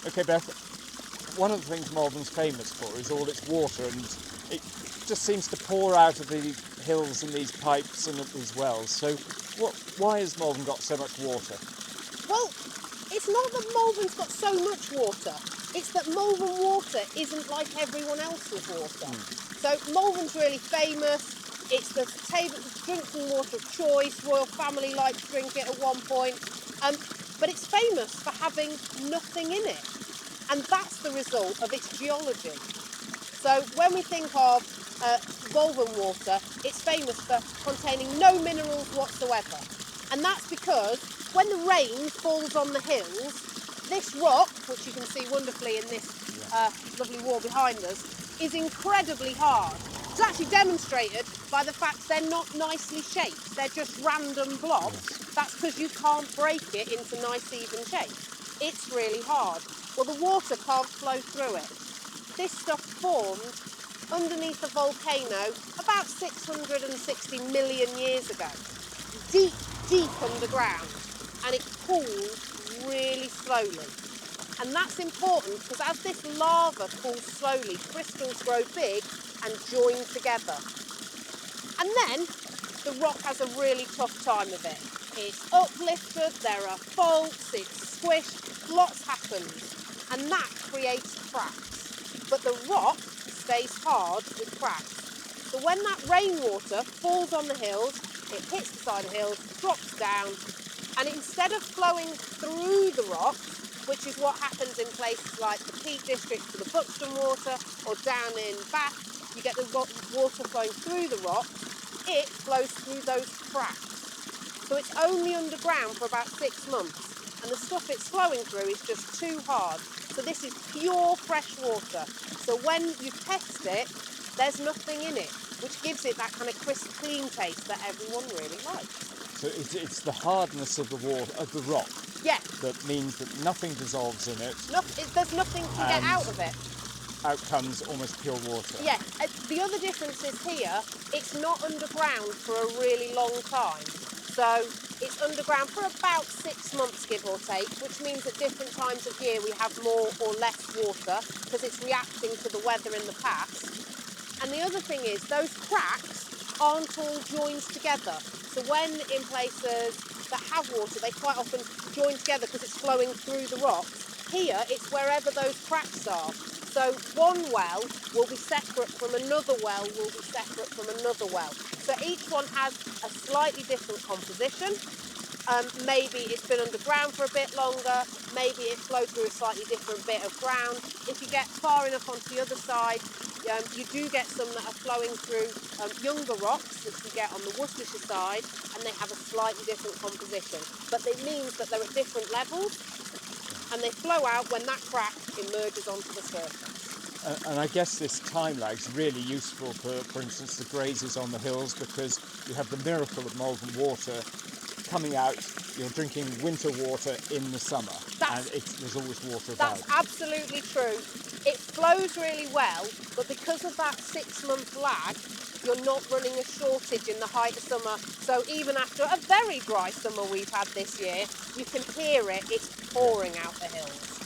Okay, Beth, one of the things Malvern's famous for is all its water, and it just seems to pour out of the hills and these pipes and at these wells. So why has Malvern got so much water? Well, it's not that Malvern's got so much water, it's that Malvern Water isn't like everyone else's water. So Malvern's really famous, it's the drinking water of choice, royal family like to drink it at one point, but it's famous for having nothing in it. And that's the result of its geology. So when we think of Malvern water, it's famous for containing no minerals whatsoever. And that's because when the rain falls on the hills, this rock, which you can see wonderfully in this lovely wall behind us, is incredibly hard. It's actually demonstrated by the fact they're not nicely shaped. They're just random blocks. That's because you can't break it into nice even shape. It's really hard. Well, the water can't flow through it. This stuff formed underneath a volcano about 660 million years ago, deep underground, and it cooled really slowly. And that's important because as this lava cools slowly, crystals grow big and join together. And then the rock has a really tough time of it. It's uplifted, there are faults, it's squished, lots happens, and that creates cracks. But the rock stays hard with cracks. So when that rainwater falls on the hills, it hits the side of the hills, drops down, and instead of flowing through the rocks, which is what happens in places like the Peak District for the Buxton water, or down in Bath, you get the water flowing through the rocks, it flows through those cracks. So it's only underground for about 6 months, and the stuff it's flowing through is just too hard. So this is pure fresh water. So when you test it, there's nothing in it, which gives it that kind of crisp, clean taste that everyone really likes. So it's the hardness of the rock, Yeah. that means that nothing dissolves in it. There's nothing to get out of it. Out comes almost pure water. Yeah. The other difference is here, it's not underground for a really long time. So it's underground for about 6 months, give or take, which means at different times of year we have more or less water because it's reacting to the weather in the past. And the other thing is those cracks aren't all joined together. So when in places that have water, they quite often join together because it's flowing through the rocks. Here, it's wherever those cracks are. So one well will be separate from another well, will be separate from another well. So each one has a slightly different composition. Maybe it's been underground for a bit longer, maybe it flowed through a slightly different bit of ground. If you get far enough onto the other side, you do get some that are flowing through younger rocks, which you get on the Worcestershire side, and they have a slightly different composition. But it means that they're at different levels, and they flow out when that crack emerges onto the surface. And I guess this time lag is really useful for instance, the grazers on the hills, because you have the miracle of Malvern water coming out. You're drinking winter water in the summer, and there's always water about. That's absolutely true. It flows really well, but because of that 6-month lag, you're not running a shortage in the height of summer. So even after a very dry summer we've had this year, you can hear it, it's pouring out the hills.